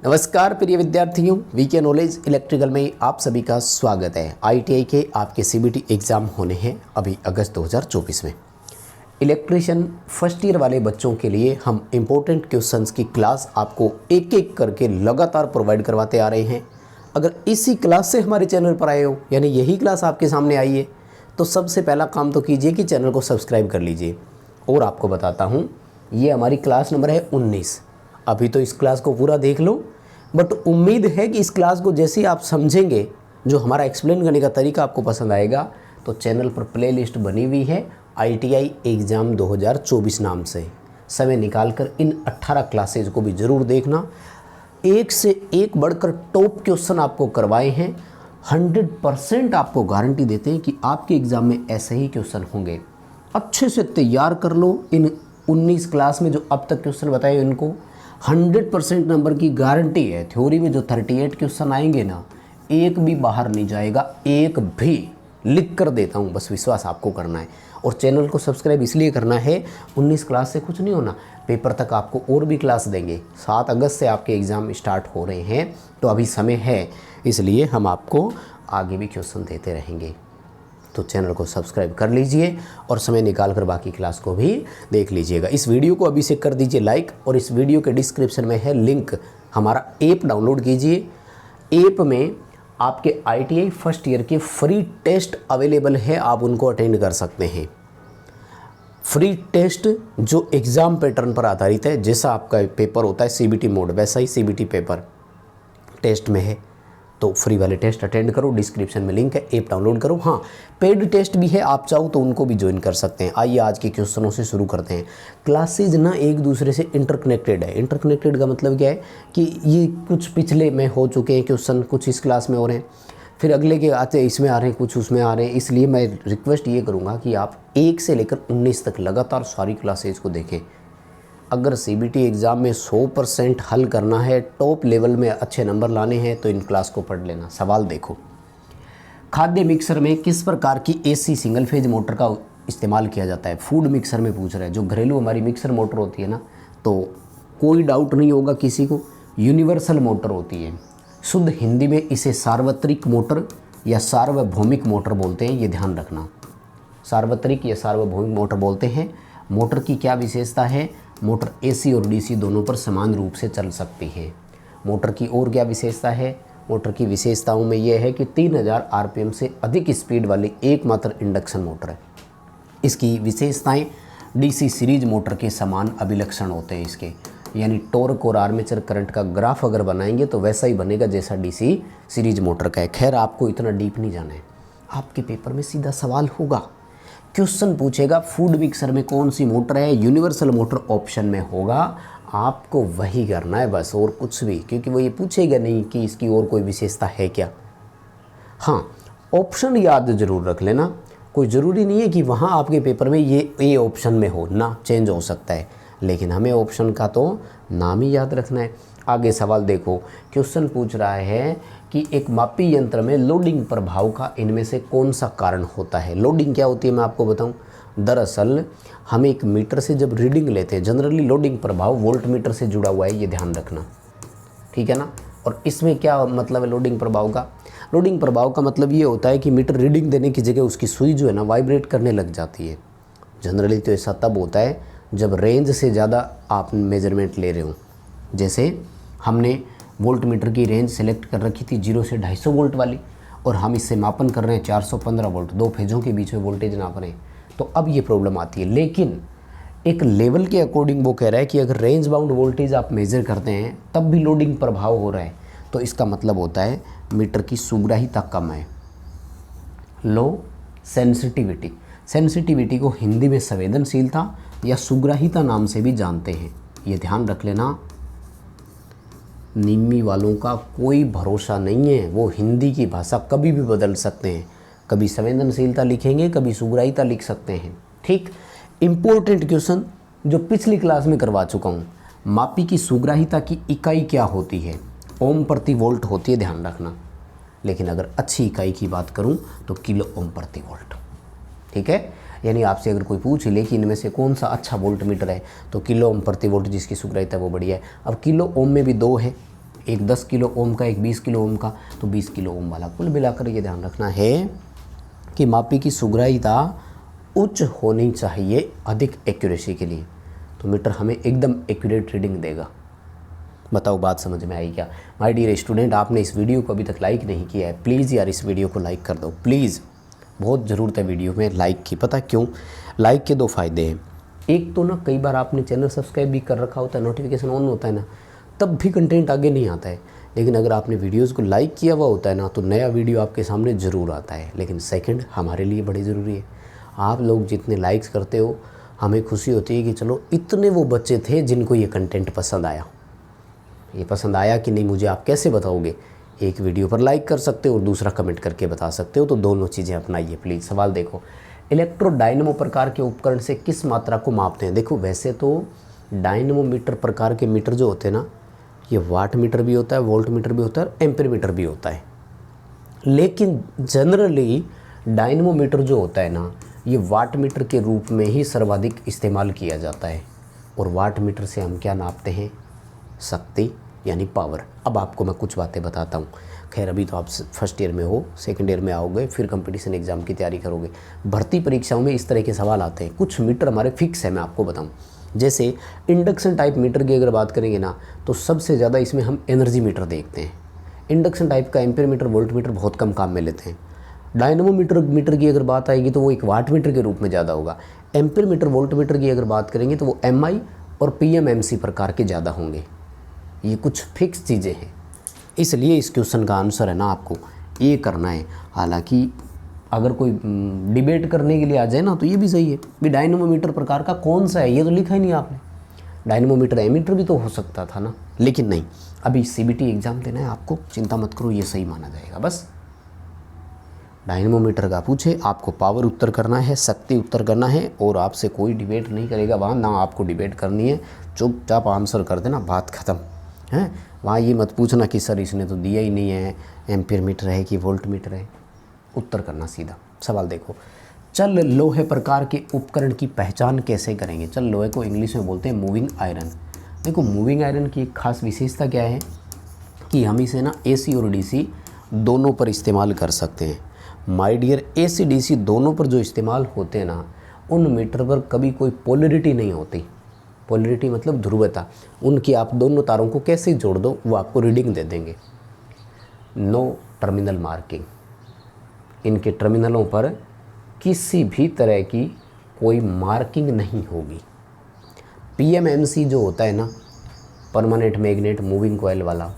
नमस्कार प्रिय विद्यार्थियों, वीके नॉलेज इलेक्ट्रिकल में आप सभी का स्वागत है। आईटीआई के आपके सीबीटी एग्ज़ाम होने हैं अभी अगस्त 2024 में। इलेक्ट्रिशियन फर्स्ट ईयर वाले बच्चों के लिए हम इम्पोर्टेंट क्वेश्चंस की क्लास आपको एक एक करके लगातार प्रोवाइड करवाते आ रहे हैं। अगर इसी क्लास से हमारे चैनल पर आए हो, यानी यही क्लास आपके सामने आई है, तो सबसे पहला काम तो कीजिए कि चैनल को सब्सक्राइब कर लीजिए। और आपको बताता हूँ, ये हमारी क्लास नंबर है 19। अभी तो इस क्लास को पूरा देख लो, बट उम्मीद है कि इस क्लास को जैसे ही आप समझेंगे, जो हमारा एक्सप्लेन करने का तरीका आपको पसंद आएगा, तो चैनल पर प्लेलिस्ट बनी हुई है आईटीआई एग्ज़ाम 2024 नाम से। समय निकालकर इन 18 क्लासेज को भी ज़रूर देखना। एक से एक बढ़कर टॉप क्वेश्चन आपको करवाए हैं। 100% आपको गारंटी देते हैं कि आपके एग्ज़ाम में ऐसे ही क्वेश्चन होंगे। अच्छे से तैयार कर लो। इन 19 क्लास में जो अब तक क्वेश्चन बताए, इनको 100% नंबर की गारंटी है। थ्योरी में जो 38 क्वेश्चन आएंगे ना, एक भी बाहर नहीं जाएगा, एक भी। लिख कर देता हूँ, बस विश्वास आपको करना है। और चैनल को सब्सक्राइब इसलिए करना है, 19 क्लास से कुछ नहीं होना, पेपर तक आपको और भी क्लास देंगे। 7 अगस्त से आपके एग्ज़ाम स्टार्ट हो रहे हैं, तो अभी समय है, इसलिए हम आपको आगे भी क्वेश्चन देते रहेंगे। तो चैनल को सब्सक्राइब कर लीजिए और समय निकाल कर बाकी क्लास को भी देख लीजिएगा। इस वीडियो को अभी से कर दीजिए लाइक, और इस वीडियो के डिस्क्रिप्शन में है लिंक, हमारा ऐप डाउनलोड कीजिए। ऐप में आपके आईटीआई फर्स्ट ईयर के फ्री टेस्ट अवेलेबल है, आप उनको अटेंड कर सकते हैं। फ्री टेस्ट जो एग्ज़ाम पैटर्न पर आधारित है, जैसा आपका पेपर होता है सीबीटी मोड, वैसा ही सीबीटी पेपर टेस्ट में है। तो फ्री वाले टेस्ट अटेंड करो, डिस्क्रिप्शन में लिंक है, ऐप डाउनलोड करो। हाँ, पेड टेस्ट भी है, आप चाहो तो उनको भी ज्वाइन कर सकते हैं। आइए आज के क्वेश्चनों से शुरू करते हैं। क्लासेज ना एक दूसरे से इंटरकनेक्टेड है। इंटरकनेक्टेड का मतलब क्या है कि ये कुछ पिछले में हो चुके हैं क्वेश्चन, कुछ इस क्लास में हो रहे हैं, फिर अगले के आते इसमें आ रहे हैं, कुछ उसमें आ रहे हैं। इसलिए मैं रिक्वेस्ट ये करूँगा कि आप 1 से लेकर 19 तक लगातार सारी क्लासेज को देखें। अगर सीबीटी एग्ज़ाम में 100% हल करना है, टॉप लेवल में अच्छे नंबर लाने हैं, तो इन क्लास को पढ़ लेना। सवाल देखो, खाद्य मिक्सर में किस प्रकार की एसी सिंगल फेज मोटर का इस्तेमाल किया जाता है? फूड मिक्सर में पूछ रहे हैं। जो घरेलू हमारी मिक्सर मोटर होती है ना, तो कोई डाउट नहीं होगा किसी को, यूनिवर्सल मोटर होती है। शुद्ध हिंदी में इसे सार्वत्रिक मोटर या सार्वभौमिक मोटर बोलते हैं, ये ध्यान रखना। सार्वत्रिक या सार्वभौमिक मोटर बोलते हैं। मोटर की क्या विशेषता है? मोटर एसी और डीसी दोनों पर समान रूप से चल सकती है। मोटर की और क्या विशेषता है? मोटर की विशेषताओं में यह है कि 3000 आरपीएम से अधिक स्पीड वाली एकमात्र इंडक्शन मोटर है। इसकी विशेषताएं डीसी सीरीज मोटर के समान अभिलक्षण होते हैं इसके, यानी टॉर्क और आर्मेचर करंट का ग्राफ अगर बनाएंगे तो वैसा ही बनेगा जैसा डीसी सीरीज मोटर का है। खैर, आपको इतना डीप नहीं जाना है, आपके पेपर में सीधा सवाल होगा। क्वेश्चन पूछेगा फूड मिक्सर में कौन सी मोटर है, यूनिवर्सल मोटर ऑप्शन में होगा, आपको वही करना है बस, और कुछ भी, क्योंकि वो ये पूछेगा नहीं कि इसकी और कोई विशेषता है क्या। हाँ, ऑप्शन याद ज़रूर रख लेना। कोई ज़रूरी नहीं है कि वहाँ आपके पेपर में ये ए ऑप्शन में हो ना, चेंज हो सकता है, लेकिन हमें ऑप्शन का तो नाम ही याद रखना है। आगे सवाल देखो, क्वेश्चन पूछ रहा है कि एक मापी यंत्र में लोडिंग प्रभाव का इनमें से कौन सा कारण होता है? लोडिंग क्या होती है मैं आपको बताऊं। दरअसल हम एक मीटर से जब रीडिंग लेते हैं, जनरली लोडिंग प्रभाव वोल्ट मीटर से जुड़ा हुआ है, ये ध्यान रखना, ठीक है ना। और इसमें क्या मतलब है लोडिंग प्रभाव का? लोडिंग प्रभाव का मतलब ये होता है कि मीटर रीडिंग देने की जगह उसकी सुई जो है ना, वाइब्रेट करने लग जाती है। जनरली तो ऐसा तब होता है जब रेंज से ज़्यादा आप मेजरमेंट ले रहे हो। जैसे हमने वोल्ट मीटर की रेंज सेलेक्ट कर रखी थी 0 से 250 वोल्ट वाली, और हम इससे मापन कर रहे हैं 415 वोल्ट, 2 फेजों के बीच में वोल्टेज नाप रहे हैं, तो अब ये प्रॉब्लम आती है। लेकिन एक लेवल के अकॉर्डिंग वो कह रहा है कि अगर रेंज बाउंड वोल्टेज आप मेज़र करते हैं तब भी लोडिंग प्रभाव हो रहा है, तो इसका मतलब होता है मीटर की सुग्राह्यता कम है, लो सेंसिटिविटी। सेंसिटिविटी को हिंदी में संवेदनशीलता या सुग्राह्यता नाम से भी जानते हैं, ये ध्यान रख लेना। निम्मी वालों का कोई भरोसा नहीं है, वो हिंदी की भाषा कभी भी बदल सकते हैं, कभी संवेदनशीलता लिखेंगे, कभी सुग्राह्यता लिख सकते हैं, ठीक। इम्पोर्टेंट क्वेश्चन जो पिछली क्लास में करवा चुका हूँ, मापी की सुग्राह्यता की इकाई क्या होती है? ओम प्रति वोल्ट होती है, ध्यान रखना। लेकिन अगर अच्छी इकाई की बात करूँ तो किलो ओम प्रति वोल्ट, ठीक है। यानी आपसे अगर कोई पूछ ले कि इनमें से कौन सा अच्छा वोल्ट मीटर है, तो किलो ओम प्रति वोल्ट जिसकी सुग्राह्यता वो बढ़िया है। अब किलो ओम में भी 2 है, एक 10 किलो ओम का, एक 20 किलो ओम का, तो 20 किलो ओम वाला। कुल मिलाकर ये ध्यान रखना है कि मापी की सुग्राह्यता उच्च होनी चाहिए अधिक एक्यूरेसी के लिए, तो मीटर हमें एकदम एक्यूरेट रीडिंग देगा। बताओ बात समझ में आई क्या? माय डियर स्टूडेंट, आपने इस वीडियो को अभी तक लाइक नहीं किया है, प्लीज़ यार इस वीडियो को लाइक कर दो प्लीज़, बहुत ज़रूरत है वीडियो में लाइक की। पता क्यों? लाइक के 2 फ़ायदे हैं। एक तो ना कई बार आपने चैनल सब्सक्राइब भी कर रखा होता है, नोटिफिकेशन ऑन होता है ना, तब भी कंटेंट आगे नहीं आता है, लेकिन अगर आपने वीडियोस को लाइक किया हुआ होता है ना, तो नया वीडियो आपके सामने ज़रूर आता है। लेकिन सेकंड हमारे लिए बड़ी ज़रूरी है, आप लोग जितने लाइक्स करते हो हमें खुशी होती है कि चलो इतने वो बच्चे थे जिनको ये कंटेंट पसंद आया। ये पसंद आया कि नहीं मुझे आप कैसे बताओगे? एक वीडियो पर लाइक कर सकते हो और दूसरा कमेंट करके बता सकते हो, तो दोनों चीज़ें अपनाइए प्लीज़। सवाल देखो, इलेक्ट्रोडायनमो प्रकार के उपकरण से किस मात्रा को मापते हैं? देखो वैसे तो डायनमोमीटर प्रकार के मीटर जो होते हैं ना, ये वाट मीटर भी होता है, वोल्ट मीटर भी होता है, एम्पीयर मीटर भी होता है, लेकिन जनरली डायनमोमीटर जो होता है ना, ये वाट मीटर के रूप में ही सर्वाधिक इस्तेमाल किया जाता है। और वाट मीटर से हम क्या नापते हैं? शक्ति यानी पावर। अब आपको मैं कुछ बातें बताता हूँ। खैर अभी तो आप फर्स्ट ईयर में हो, सेकंड ईयर में आओगे, फिर कंपटीशन एग्ज़ाम की तैयारी करोगे। भर्ती परीक्षाओं में इस तरह के सवाल आते हैं। कुछ मीटर हमारे फिक्स है, मैं आपको बताऊँ। जैसे इंडक्शन टाइप मीटर की अगर बात करेंगे ना, तो सबसे ज़्यादा इसमें हम एनर्जी मीटर देखते हैं। इंडक्शन टाइप का एम्पीयर मीटर, वोल्ट मीटर बहुत कम काम में लेते हैं। डायनमोमीटर की अगर बात आएगी तो वो एक वाट मीटर के रूप में ज़्यादा होगा। एम्पीयर मीटर, वोल्ट मीटर की अगर बात करेंगे तो वो एमआई और पीएमएमसी प्रकार के ज़्यादा होंगे। ये कुछ फिक्स चीज़ें हैं, इसलिए इस क्वेश्चन का आंसर है ना आपको ये करना है। हालांकि अगर कोई डिबेट करने के लिए आ जाए ना, तो ये भी सही है भी डायनमोमीटर प्रकार का कौन सा है, ये तो लिखा ही नहीं आपने। डायनमोमीटर एमीटर भी तो हो सकता था ना, लेकिन नहीं। अभी सीबीटी एग्ज़ाम देना है आपको, चिंता मत करो, ये सही माना जाएगा। बस डायनमोमीटर का पूछे, आपको पावर उत्तर करना है, शक्ति उत्तर करना है, और आपसे कोई डिबेट नहीं करेगा वहाँ, ना आपको डिबेट करनी है। चुपचाप आंसर कर देना, बात ख़त्म है। वहाँ ये मत पूछना कि सर इसने तो दिया ही नहीं है, एम्पीयर मीटर है कि वोल्ट मीटर है। उत्तर करना सीधा। सवाल देखो, चल लोहे प्रकार के उपकरण की पहचान कैसे करेंगे? चल लोहे को इंग्लिश में बोलते हैं मूविंग आयरन। देखो मूविंग आयरन की एक खास विशेषता क्या है कि हम इसे ना एसी और डीसी दोनों पर इस्तेमाल कर सकते हैं। माय डियर, एसी डीसी दोनों पर जो इस्तेमाल होते हैं ना, उन मीटर पर कभी कोई पोलरिटी नहीं होती। पोलरिटी मतलब ध्रुवता। उनकी आप दोनों तारों को कैसे जोड़ दो वो आपको रीडिंग दे देंगे। नो टर्मिनल मार्किंग, इनके टर्मिनलों पर किसी भी तरह की कोई मार्किंग नहीं होगी। पीएमएमसी जो होता है ना, परमानेंट मैग्नेट मूविंग कॉइल वाला,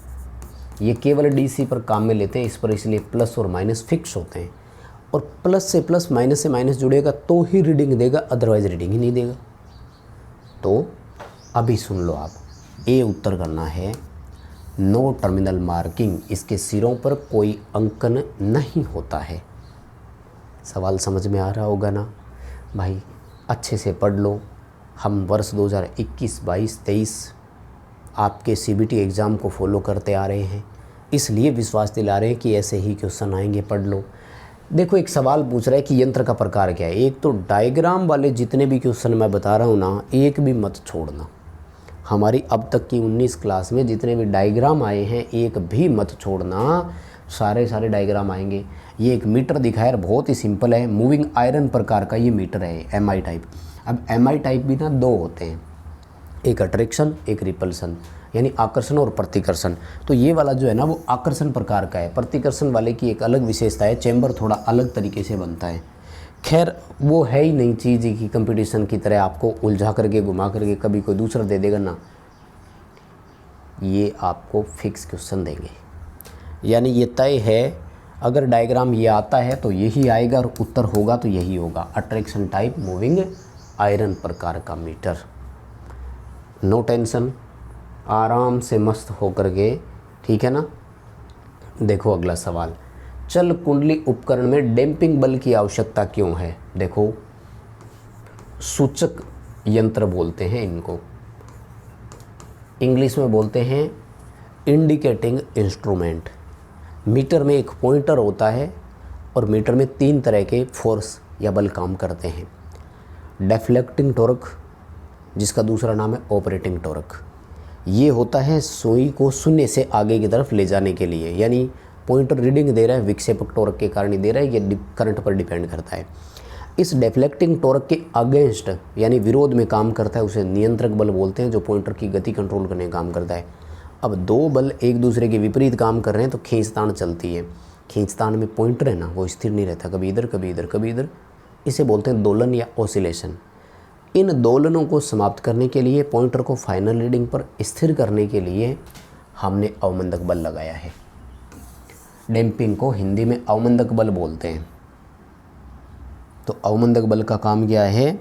ये केवल डीसी पर काम में लेते हैं। इस पर इसलिए प्लस और माइनस फिक्स होते हैं, और प्लस से प्लस, माइनस से माइनस जुड़ेगा तो ही रीडिंग देगा, अदरवाइज रीडिंग ही नहीं देगा। तो अभी सुन लो आप, ए उत्तर करना है। नो टर्मिनल मार्किंग, इसके सिरों पर कोई अंकन नहीं होता है। सवाल समझ में आ रहा होगा ना भाई? अच्छे से पढ़ लो। हम वर्ष 2021, 22, 23 आपके सीबीटी एग्ज़ाम को फॉलो करते आ रहे हैं, इसलिए विश्वास दिला रहे हैं कि ऐसे ही क्वेश्चन आएंगे, पढ़ लो। देखो एक सवाल पूछ रहा है कि यंत्र का प्रकार क्या है। एक तो डायग्राम वाले जितने भी क्वेश्चन मैं बता रहा हूँ ना, एक भी मत छोड़ना। हमारी अब तक की 19 क्लास में जितने भी डायग्राम आए हैं, एक भी मत छोड़ना, सारे डायग्राम आएंगे। ये एक मीटर दिखाया, बहुत ही सिंपल है, मूविंग आयरन प्रकार का ये मीटर है, एमआई टाइप। अब एमआई टाइप भी ना 2 होते हैं, एक अट्रैक्शन, एक रिपल्सन, यानी आकर्षण और प्रतिकर्षण। तो ये वाला जो है ना वो आकर्षण प्रकार का है। प्रतिकर्षण वाले की एक अलग विशेषता है, चैम्बर थोड़ा अलग तरीके से बनता है। खैर वो है ही नहीं चीज़ कि कंपटीशन की तरह आपको उलझा करके घुमा करके कभी कोई दूसरा दे देगा ना, ये आपको फिक्स क्वेश्चन देंगे। यानी ये तय है, अगर डायग्राम ये आता है तो यही आएगा और उत्तर होगा तो यही होगा। अट्रैक्शन टाइप मूविंग आयरन प्रकार का मीटर। नो टेंशन, आराम से मस्त होकर के, ठीक है ना। देखो अगला सवाल, चल कुंडली उपकरण में डैम्पिंग बल की आवश्यकता क्यों है? देखो सूचक यंत्र बोलते हैं इनको, इंग्लिश में बोलते हैं इंडिकेटिंग इंस्ट्रूमेंट। मीटर में एक पॉइंटर होता है और मीटर में 3 तरह के फोर्स या बल काम करते हैं। डिफ्लेक्टिंग टॉर्क, जिसका दूसरा नाम है ऑपरेटिंग टॉर्क, ये होता है सुई को शून्य से आगे की तरफ ले जाने के लिए, यानी पॉइंटर रीडिंग दे रहा है, विक्षेपक टॉर्क के कारण ही दे रहा है, ये करंट पर डिपेंड करता है। इस डिफ्लेक्टिंग टॉर्क के अगेंस्ट यानी विरोध में काम करता है, उसे नियंत्रक बल बोलते हैं, जो पॉइंटर की गति कंट्रोल करने का काम करता है। अब दो बल एक दूसरे के विपरीत काम कर रहे हैं तो खींचतान चलती है। खींचतान में पॉइंटर है ना, वो स्थिर नहीं रहता, कभी इधर कभी इधर कभी इधर, इसे बोलते हैं दोलन या ऑसिलेशन। इन दोलनों को समाप्त करने के लिए, पॉइंटर को फाइनल रीडिंग पर स्थिर करने के लिए हमने अवमंदक बल लगाया है। डैम्पिंग को हिंदी में अवमंदक बल बोलते हैं। तो अवमंदक बल का काम क्या है?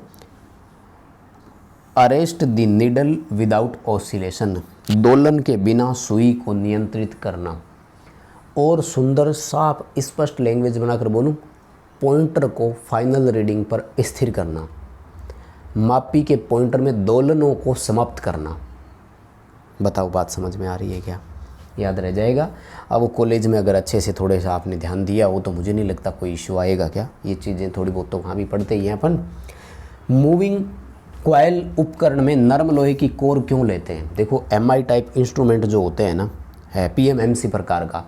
Arrest the needle without oscillation, दोलन के बिना सुई को नियंत्रित करना। और सुंदर साफ स्पष्ट लैंग्वेज बनाकर बोलूं, पॉइंटर को फाइनल रीडिंग पर स्थिर करना, मापी के पॉइंटर में दोलनों को समाप्त करना। बताओ बात समझ में आ रही है क्या? याद रह जाएगा। अब वो कॉलेज में अगर अच्छे से थोड़े सा आपने ध्यान दिया हो तो मुझे नहीं लगता कोई इश्यू आएगा क्या। ये चीज़ें थोड़ी बहुत तो वहाँ भी पढ़ते ही हैं अपन। मूविंग कॉइल उपकरण में नरम लोहे की कोर क्यों लेते हैं? देखो MI टाइप इंस्ट्रूमेंट जो होते हैं ना, है PMMC प्रकार का,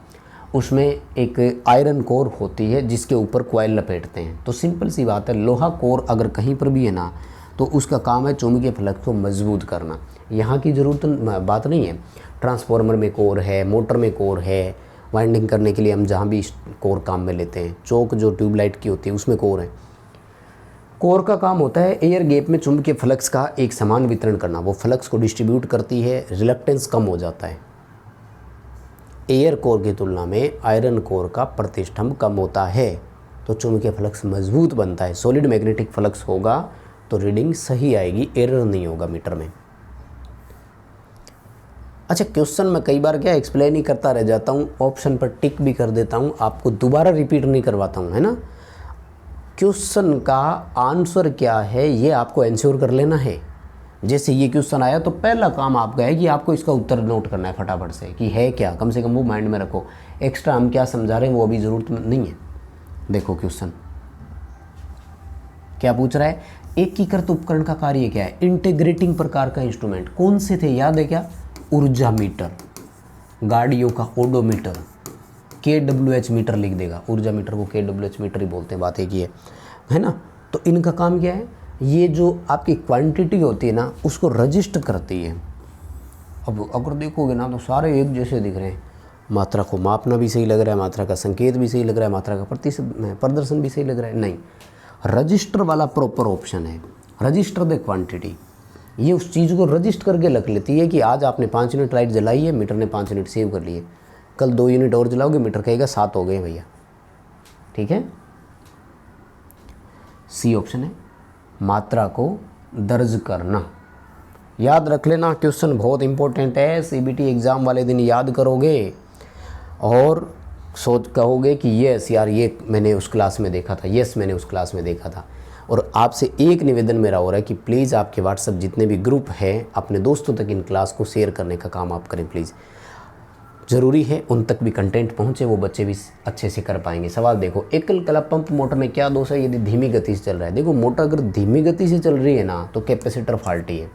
उसमें एक आयरन कोर होती है जिसके ऊपर कॉइल लपेटते हैं। तो सिंपल सी बात है, लोहा कोर अगर कहीं पर भी है ना तो उसका काम है चुंबकीय फ्लक्स को मजबूत करना। यहाँ की ज़रूरत बात नहीं है, ट्रांसफार्मर में कोर है, मोटर में कोर है, वाइंडिंग करने के लिए हम जहाँ भी कोर काम में लेते हैं, चौक जो ट्यूबलाइट की होती है उसमें कोर है। कोर का काम होता है एयर गैप में चुंबकीय फ्लक्स का एक समान वितरण करना। वो फ्लक्स को डिस्ट्रीब्यूट करती है, रिलक्टेंस कम हो जाता है। एयर कोर की तुलना में आयरन कोर का प्रतिष्ठम्भ कम होता है, तो चुंबकीय फ्लक्स मजबूत बनता है। सॉलिड मैग्नेटिक फ्लक्स होगा तो रीडिंग सही आएगी, एरर नहीं होगा मीटर में। अच्छा, क्वेश्चन में कई बार क्या एक्सप्लेन ही करता रह जाता हूँ, ऑप्शन पर टिक भी कर देता हूँ, आपको दोबारा रिपीट नहीं करवाता हूँ, है ना। क्वेश्चन का आंसर क्या है ये आपको एंश्योर कर लेना है। जैसे ये क्वेश्चन आया तो पहला काम आपका है कि आपको इसका उत्तर नोट करना है फटाफट से कि है क्या, कम से कम वो माइंड में रखो। एक्स्ट्रा हम क्या समझा रहे हैं वो अभी ज़रूरत नहीं है। देखो क्वेश्चन क्या पूछ रहा है, एकीकृत उपकरण का कार्य क्या है? इंटीग्रेटिंग प्रकार का इंस्ट्रूमेंट कौन से थे, याद है क्या? ऊर्जा मीटर, गाड़ियों का ओडोमीटर, KWH मीटर लिख देगा। ऊर्जा मीटर को KWH मीटर ही बोलते हैं, बात एक ही है ना। तो इनका काम क्या है? ये जो आपकी क्वांटिटी होती है ना उसको रजिस्टर करती है। अब अगर देखोगे ना तो सारे एक जैसे दिख रहे हैं, मात्रा को मापना भी सही लग रहा है, मात्रा का संकेत भी सही लग रहा है, मात्रा का प्रदर्शन भी सही लग रहा है। नहीं, रजिस्टर वाला प्रॉपर ऑप्शन है, रजिस्टर द क्वांटिटी। ये उस चीज़ को रजिस्टर करके रख लेती है कि आज आपने 5 यूनिट लाइट जलाई है, मीटर ने 5 यूनिट सेव कर लिए, कल 2 यूनिट और जलाओगे, मीटर कहेगा 7 हो गए भैया। ठीक है, सी ऑप्शन है, मात्रा को दर्ज करना। याद रख लेना, क्वेश्चन बहुत इंपॉर्टेंट है, CBT एग्ज़ाम वाले दिन याद करोगे और सोच कहोगे कि यस यार ये मैंने उस क्लास में देखा था, यस मैंने उस क्लास में देखा था। और आपसे एक निवेदन मेरा हो रहा है कि प्लीज़ आपके व्हाट्सएप जितने भी ग्रुप हैं अपने दोस्तों तक इन क्लास को शेयर करने का काम आप करें प्लीज़। ज़रूरी है उन तक भी कंटेंट पहुँचे, वो बच्चे भी अच्छे से कर पाएंगे। सवाल देखो, एकल कला पंप मोटर में क्या दोष है यदि धीमी गति से चल रहा है? देखो मोटर अगर धीमी गति से चल रही है ना तो कैपेसिटर फॉल्टी है।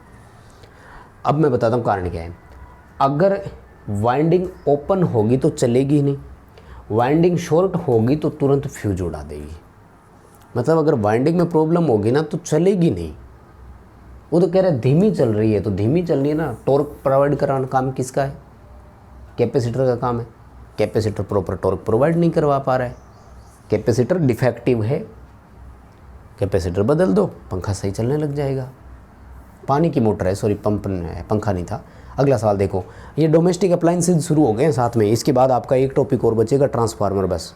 अब मैं बताता हूँ कारण क्या है। अगर वाइंडिंग ओपन होगी तो चलेगी ही नहीं, वाइंडिंग शॉर्ट होगी तो तुरंत फ्यूज उड़ा देगी। मतलब अगर वाइंडिंग में प्रॉब्लम होगी ना तो चलेगी नहीं। वो तो कह रहा है धीमी चल रही है, तो धीमी चल रही है ना, टॉर्क प्रोवाइड कराना काम किसका है? कैपेसिटर का काम है। कैपेसिटर प्रॉपर टॉर्क प्रोवाइड नहीं करवा पा रहा है, कैपेसिटर डिफेक्टिव है, कैपेसिटर बदल दो, पंखा सही चलने लग जाएगा। पानी की मोटर है, सॉरी पंप है, पंखा नहीं था। अगला सवाल देखो, ये डोमेस्टिक अप्लाइंसेज शुरू हो गए हैं साथ में। इसके बाद आपका एक टॉपिक और बचेगा, ट्रांसफार्मर बस।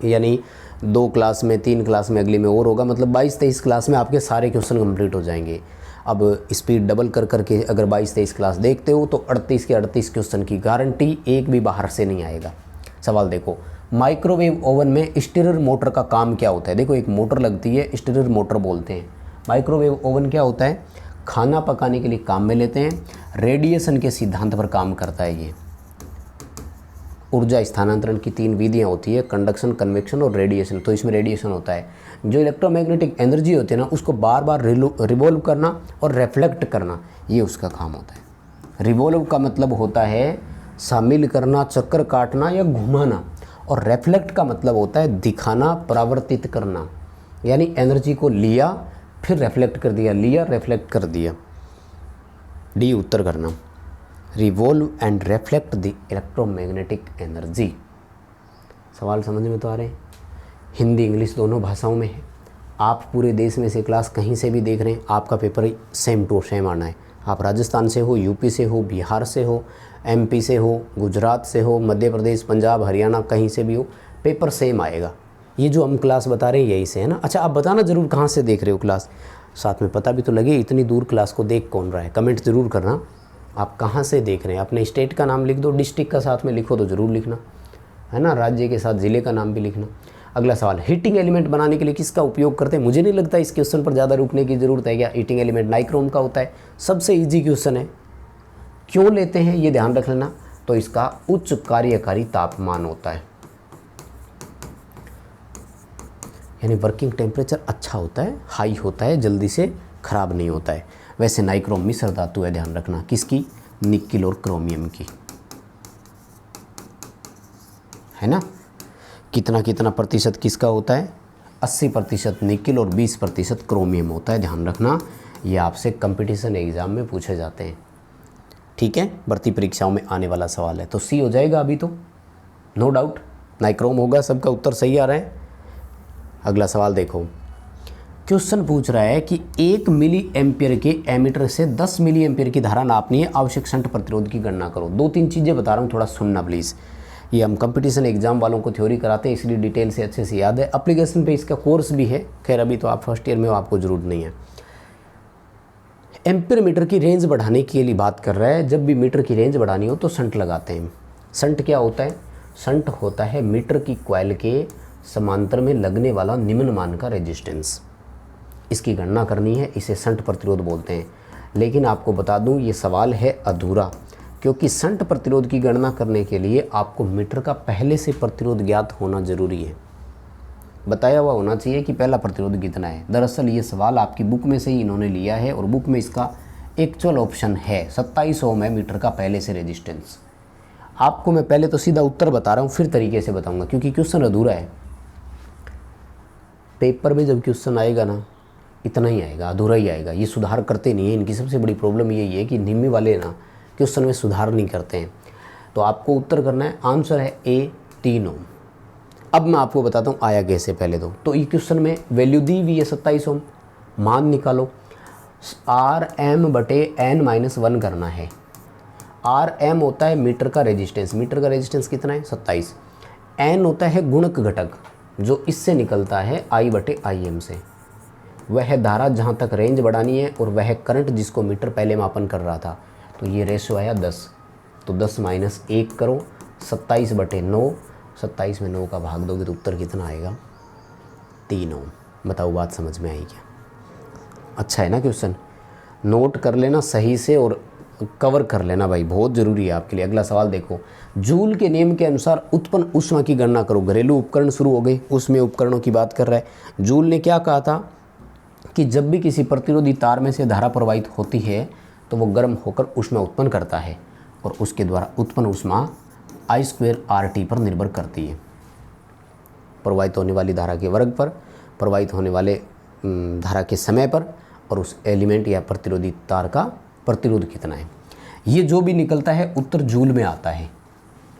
यानी 2 क्लास में, 3 क्लास में, अगली में और होगा, मतलब 22-23 क्लास में आपके सारे क्वेश्चन कंप्लीट हो जाएंगे। अब स्पीड डबल कर करके अगर 22-23 क्लास देखते हो तो 38 के 38 क्वेश्चन की गारंटी, एक भी बाहर से नहीं आएगा। सवाल देखो, माइक्रोवेव ओवन में स्टीरर मोटर का काम क्या होता है? देखो एक मोटर लगती है, स्टीरर मोटर बोलते हैं। माइक्रोवेव ओवन क्या होता है? खाना पकाने के लिए काम में लेते हैं, रेडिएशन के सिद्धांत पर काम करता है। ये ऊर्जा स्थानांतरण की 3 विधियाँ होती है, कंडक्शन, कन्वेक्शन और रेडिएशन। तो इसमें रेडिएशन होता है, जो इलेक्ट्रोमैग्नेटिक एनर्जी होती है ना उसको बार बार रिवॉल्व करना और रिफ्लेक्ट करना, ये उसका काम होता है। रिवॉल्व का मतलब होता है शामिल करना, चक्कर काटना या घुमाना, और रेफ्लेक्ट का मतलब होता है दिखाना, परावर्तित करना, यानी एनर्जी को लिया फिर रेफ्लेक्ट कर दिया, लिया रेफ्लेक्ट कर दिया। डी उत्तर करना। Revolve and reflect the electromagnetic energy. सवाल समझ में तो आ रहे हैं? हिंदी इंग्लिश दोनों भाषाओं में है। आप पूरे देश में से क्लास कहीं से भी देख रहे हैं, आपका पेपर सेम टू सेम आना है। आप राजस्थान से हो, यूपी से हो, बिहार से हो, एमपी से हो, गुजरात से हो, मध्य प्रदेश, पंजाब, हरियाणा, कहीं से भी हो, पेपर सेम आएगा। ये जो हम क्लास बता रहे हैं यही से है ना। अच्छा, आप बताना ज़रूर कहाँ से देख रहे हो क्लास, साथ में पता भी तो लगे इतनी दूर क्लास को देख कौन रहा है। कमेंट ज़रूर करना आप कहाँ से देख रहे हैं। अपने स्टेट का नाम लिख दो, डिस्ट्रिक्ट का साथ में लिखो तो ज़रूर लिखना, है ना। राज्य के साथ ज़िले का नाम भी लिखना। अगला सवाल, हीटिंग एलिमेंट बनाने के लिए किसका उपयोग करते हैं? मुझे नहीं लगता इस क्वेश्चन पर ज़्यादा रुकने की ज़रूरत है। क्या हीटिंग एलिमेंट नाइक्रोम का होता है? सबसे ईजी क्वेश्चन है। क्यों लेते हैं ये ध्यान रख लेना। तो इसका उच्च कार्यकारी तापमान होता है, यानी वर्किंग टेम्परेचर अच्छा होता है, हाई होता है, जल्दी से ख़राब नहीं होता है। वैसे नाइक्रोम मिश्र धातु है, ध्यान रखना। किसकी? निकिल और क्रोमियम की, है ना। कितना कितना प्रतिशत किसका होता है? 80% निकिल और 20% क्रोमियम होता है, ध्यान रखना। ये आपसे कंपटीशन एग्ज़ाम में पूछे जाते हैं, ठीक है। भर्ती परीक्षाओं में आने वाला सवाल है। तो सी हो जाएगा अभी तो, नो डाउट नाइक्रोम होगा। सबका उत्तर सही आ रहा है। अगला सवाल देखो, क्वेश्चन पूछ रहा है कि 1 मिली एम्पियर के एमीटर से 10 मिली एम्पियर की धारा नापनी है, आवश्यक शंट प्रतिरोध की गणना करो। 2-3 चीज़ें बता रहा हूँ, थोड़ा सुनना प्लीज़। ये हम कंपटीशन एग्जाम वालों को थ्योरी कराते हैं, इसलिए डिटेल से अच्छे से याद है। एप्लीकेशन पे इसका कोर्स भी है, खैर अभी तो आप फर्स्ट ईयर में हो, आपको ज़रूरत नहीं है। एम्पियर मीटर की रेंज बढ़ाने के लिए बात कर रहा है। जब भी मीटर की रेंज बढ़ानी हो तो शंट लगाते हैं। शंट क्या होता है? शंट होता है मीटर की कॉइल के समांतर में लगने वाला निम्न मान का रेजिस्टेंस। इसकी गणना करनी है, इसे शंट प्रतिरोध बोलते हैं। लेकिन आपको बता दूं ये सवाल है अधूरा, क्योंकि शंट प्रतिरोध की गणना करने के लिए आपको मीटर का पहले से प्रतिरोध ज्ञात होना जरूरी है। बताया हुआ होना चाहिए कि पहला प्रतिरोध कितना है। दरअसल ये सवाल आपकी बुक में से ही इन्होंने लिया है, और बुक में इसका एक्चुअल ऑप्शन है 27 ओम है मीटर का पहले से रेजिस्टेंस। आपको मैं पहले तो सीधा उत्तर बता रहा हूँ, फिर तरीके से बताऊँगा, क्योंकि क्वेश्चन अधूरा है। पेपर में जब क्वेश्चन आएगा ना, इतना ही आएगा, अधूरा ही आएगा। ये सुधार करते नहीं है। इनकी सबसे बड़ी प्रॉब्लम यही है कि निम्मी वाले ना क्वेश्चन में सुधार नहीं करते हैं। तो आपको उत्तर करना है, आंसर है ए 3 ओम। अब मैं आपको बताता हूँ आया कैसे। पहले तो ये क्वेश्चन में वैल्यू दी हुई है 27 ओम, मान निकालो। Rm/n-1 करना है। Rm होता है मीटर का रेजिस्टेंस। मीटर का रेजिस्टेंस कितना है? 27। n होता है गुणक घटक जो इससे निकलता है I/Im से। वह धारा जहाँ तक रेंज बढ़ानी है, और वह करंट जिसको मीटर पहले मापन कर रहा था। तो ये रेशो आया 10। तो 10 - 1 करो, 27/9। 27 में 9 का भाग दोगे तो उत्तर कितना आएगा? 3 ओम। बताओ बात समझ में आई क्या? अच्छा है ना क्वेश्चन? नोट कर लेना सही से और कवर कर लेना भाई, बहुत ज़रूरी है आपके लिए। अगला सवाल देखो, जूल के नियम के अनुसार उत्पन्न ऊष्मा की गणना करो। घरेलू उपकरण शुरू हो गए, उसमें उपकरणों की बात कर रहा है। जूल ने क्या कहा था कि जब भी किसी प्रतिरोधी तार में से धारा प्रवाहित होती है तो वो गर्म होकर ऊष्मा उत्पन्न करता है, और उसके द्वारा उत्पन्न ऊष्मा I²RT पर निर्भर करती है। प्रवाहित होने वाली धारा के वर्ग पर, प्रवाहित होने वाले धारा के समय पर, और उस एलिमेंट या प्रतिरोधी तार का प्रतिरोध कितना है। ये जो भी निकलता है उत्तर जूल में आता है।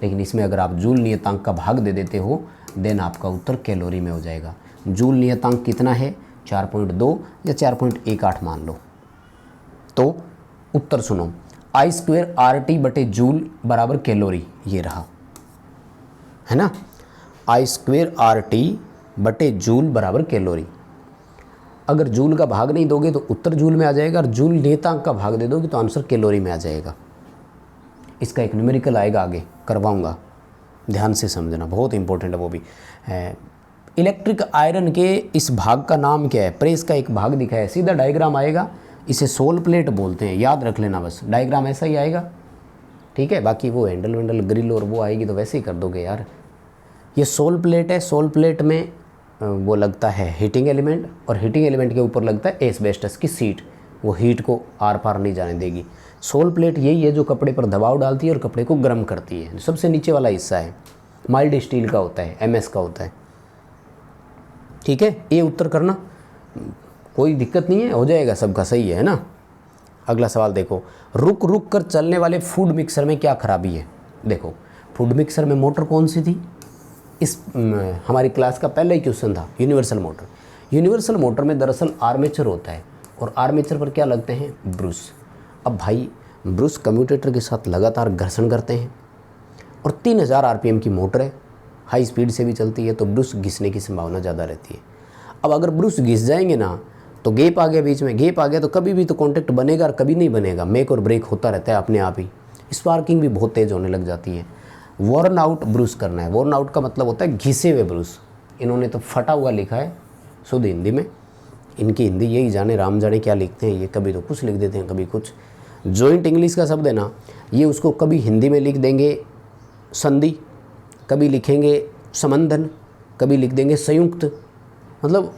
लेकिन इसमें अगर आप जूल नियतांक का भाग दे देते हो, देन आपका उत्तर कैलोरी में हो जाएगा। जूल नियतांक कितना है? 4.2 या 4.18 मान लो। तो उत्तर सुनो, I²RT/जूल बराबर कैलोरी, ये रहा, है ना। I²RT/जूल बराबर कैलोरी। अगर जूल का भाग नहीं दोगे तो उत्तर जूल में आ जाएगा, और जूल नियतांक का भाग दे दोगे तो आंसर कैलोरी में आ जाएगा। इसका एक न्यूमेरिकल आएगा, आगे करवाऊंगा, ध्यान से समझना, बहुत इंपॉर्टेंट है वो भी। इलेक्ट्रिक आयरन के इस भाग का नाम क्या है? प्रेस का एक भाग दिखा है, सीधा डायग्राम आएगा, इसे सोल प्लेट बोलते हैं, याद रख लेना बस। डायग्राम ऐसा ही आएगा, ठीक है। बाकी वो हैंडल वैंडल ग्रिल और वो आएगी तो वैसे ही कर दोगे यार। ये सोल प्लेट है, सोल प्लेट में वो लगता है हीटिंग एलिमेंट, और हीटिंग एलिमेंट के ऊपर लगता है एस्बेस्टस की सीट। वो हीट को आर पार नहीं जाने देगी। सोल प्लेट यही है जो कपड़े पर दबाव डालती है और कपड़े को गर्म करती है। सबसे नीचे वाला हिस्सा है माइल्ड स्टील का होता है, MS का होता है। ठीक है, ये उत्तर करना, कोई दिक्कत नहीं है, हो जाएगा, सबका सही है ना। अगला सवाल देखो, रुक रुक कर चलने वाले फूड मिक्सर में क्या खराबी है। देखो फूड मिक्सर में मोटर कौन सी थी, इस हमारी क्लास का पहला ही क्वेश्चन था, यूनिवर्सल मोटर। यूनिवर्सल मोटर में दरअसल आर्मेचर होता है और आर्मेचर पर क्या लगते हैं, ब्रूस। अब भाई ब्रूस कम्यूटेटर के साथ लगातार घर्षण करते हैं और 3000 RPM की मोटर है, हाई स्पीड से भी चलती है, तो ब्रूस घिसने की संभावना ज़्यादा रहती है। अब अगर ब्रूस घिस जाएंगे ना तो गैप आ गया, बीच में गैप आ गया तो कभी भी तो कॉन्टैक्ट बनेगा और कभी नहीं बनेगा, मेक और ब्रेक होता रहता है अपने आप ही। स्पार्किंग भी बहुत तेज़ होने लग जाती है। वॉर्न आउट ब्रूस करना है, वॉर्न आउट का मतलब होता है घिसे हुए ब्रूस। इन्होंने तो फटा हुआ लिखा है शुद्ध हिंदी में, इनकी हिंदी यही जाने राम जाने क्या लिखते हैं ये, कभी तो कुछ लिख देते हैं कभी कुछ। जॉइंट इंग्लिश का शब्द है ना, ये उसको कभी हिंदी में लिख देंगे संधि, कभी लिखेंगे समंधन, कभी लिख देंगे संयुक्त, मतलब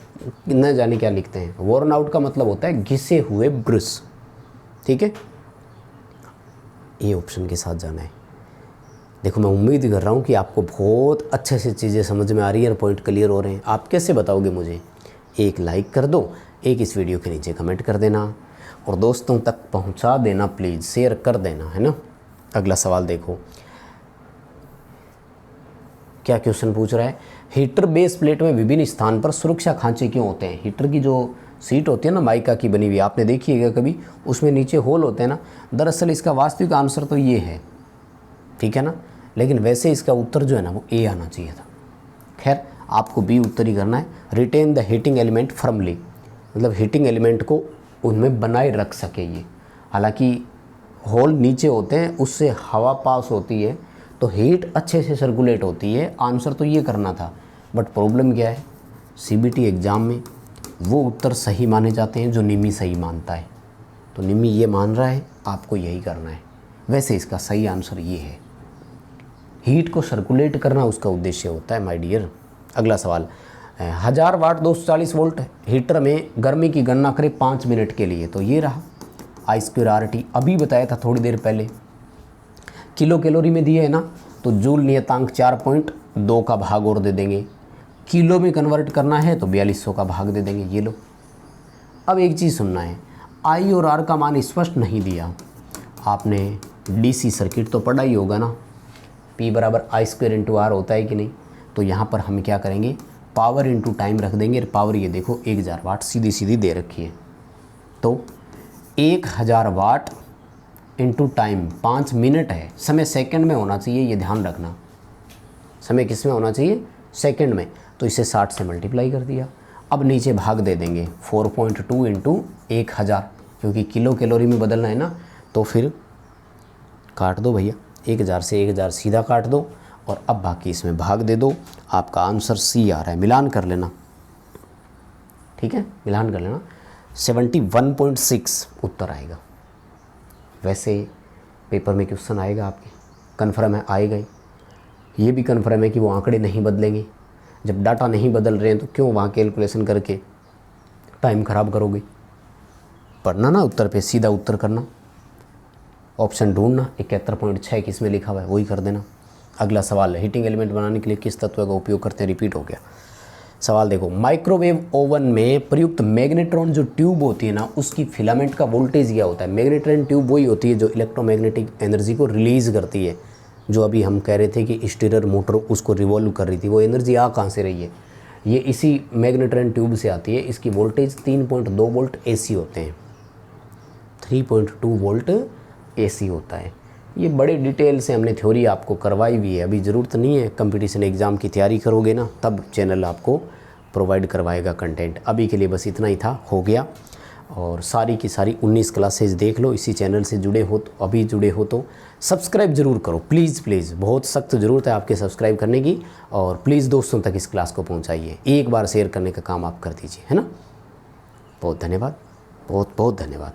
न जाने क्या लिखते हैं। वॉर्न आउट का मतलब होता है घिसे हुए ब्रूस। ठीक है, ये ऑप्शन के साथ जाना है। देखो मैं उम्मीद कर रहा हूँ कि आपको बहुत अच्छे से चीज़ें समझ में आ रही है और पॉइंट क्लियर हो रहे हैं। आप कैसे बताओगे मुझे, एक लाइक कर दो, एक इस वीडियो के नीचे कमेंट कर देना और दोस्तों तक पहुँचा देना, प्लीज़ शेयर कर देना, है ना। अगला सवाल देखो, क्या क्वेश्चन पूछ रहा है, हीटर बेस प्लेट में विभिन्न स्थान पर सुरक्षा खांचे क्यों होते हैं। हीटर की जो सीट होती है ना माइका की बनी हुई, आपने देखी है कभी, उसमें नीचे होल होते हैं ना। दरअसल इसका वास्तविक आंसर तो ये है, ठीक है ना, लेकिन वैसे इसका उत्तर जो है ना वो A आना चाहिए था। खैर आपको B उत्तर ही करना है। Retain the heating element firmly, मतलब हीटिंग एलिमेंट को उनमें बनाए रख सके ये। हालांकि होल नीचे होते हैं, उससे हवा पास होती है तो हीट अच्छे से सर्कुलेट होती है। आंसर तो ये करना था, बट प्रॉब्लम क्या है, CBT एग्ज़ाम में वो उत्तर सही माने जाते हैं जो निमी सही मानता है। तो निमी ये मान रहा है, आपको यही करना है। वैसे इसका सही आंसर ये है, हीट को सर्कुलेट करना उसका उद्देश्य होता है माय डियर। अगला सवाल, 1000 वाट 240 वोल्ट हीटर में गर्मी की गणना करें 5 मिनट के लिए। तो ये रहा I²RT, अभी बताया था थोड़ी देर पहले। किलो कैलोरी में दिए है ना, तो जूल नियतांक 4.2 का भाग और दे देंगे। किलो में कन्वर्ट करना है तो 4200 का भाग दे देंगे। ये लो, अब एक चीज़ सुनना है, I और R का मान स्पष्ट नहीं दिया। आपने DC सर्किट तो पढ़ा ही होगा ना, P बराबर I² × R होता है कि नहीं। तो यहाँ पर हम क्या करेंगे, पावर इंटू टाइम रख देंगे। पावर ये देखो 1000 वाट सीधी सीधी दे रखी है, तो 1000 वाट इंटू टाइम 5 मिनट है, समय सेकंड में होना चाहिए, ये ध्यान रखना। समय किस में होना चाहिए, सेकंड में। तो इसे 60 से मल्टीप्लाई कर दिया। अब नीचे भाग दे देंगे 4.2 इंटू 1000, क्योंकि किलो कैलोरी में बदलना है ना। तो फिर काट दो भैया, 1000 से 1000 सीधा काट दो और अब बाकी इसमें भाग दे दो। आपका आंसर C आ रहा है, मिलान कर लेना, ठीक है, मिलान कर लेना। 71.6 उत्तर आएगा। वैसे पेपर में क्वेश्चन आएगा आपके, कन्फर्म है, आएगा ही। ये भी कन्फर्म है कि वो आंकड़े नहीं बदलेंगे। जब डाटा नहीं बदल रहे हैं तो क्यों वहाँ कैलकुलेशन करके टाइम ख़राब करोगे। पढ़ना ना उत्तर पे, सीधा उत्तर करना, ऑप्शन ढूंढना, 71.6 किस में लिखा हुआ है वही कर देना। अगला सवाल है, हीटिंग एलिमेंट बनाने के लिए किस तत्व का उपयोग करते हैं, रिपीट हो गया। सवाल देखो, माइक्रोवेव ओवन में प्रयुक्त मैग्नेट्रॉन जो ट्यूब होती है ना, उसकी फिलामेंट का वोल्टेज क्या होता है। मैग्नेट्रॉन ट्यूब वही होती है जो इलेक्ट्रोमैग्नेटिक एनर्जी को रिलीज़ करती है। जो अभी हम कह रहे थे कि स्टीरर मोटर उसको रिवॉल्व कर रही थी, वो एनर्जी आ कहाँ से रही है, ये इसी मैग्नेट्रॉन ट्यूब से आती है। इसकी वोल्टेज 3.2 वोल्ट AC होते हैं, 3.2 वोल्ट AC होता है। ये बड़े डिटेल से हमने थ्योरी आपको करवाई हुई है, अभी ज़रूरत नहीं है। कंपटीशन एग्ज़ाम की तैयारी करोगे ना तब चैनल आपको प्रोवाइड करवाएगा कंटेंट। अभी के लिए बस इतना ही था, हो गया। और सारी की सारी 19 क्लासेज देख लो, इसी चैनल से जुड़े हो तो, अभी जुड़े हो तो सब्सक्राइब ज़रूर करो प्लीज़ प्लीज़, बहुत सख्त ज़रूरत है आपके सब्सक्राइब करने की। और प्लीज़ दोस्तों तक इस क्लास को पहुँचाइए, एक बार शेयर करने का काम आप कर दीजिए, है ना। बहुत धन्यवाद, बहुत बहुत धन्यवाद।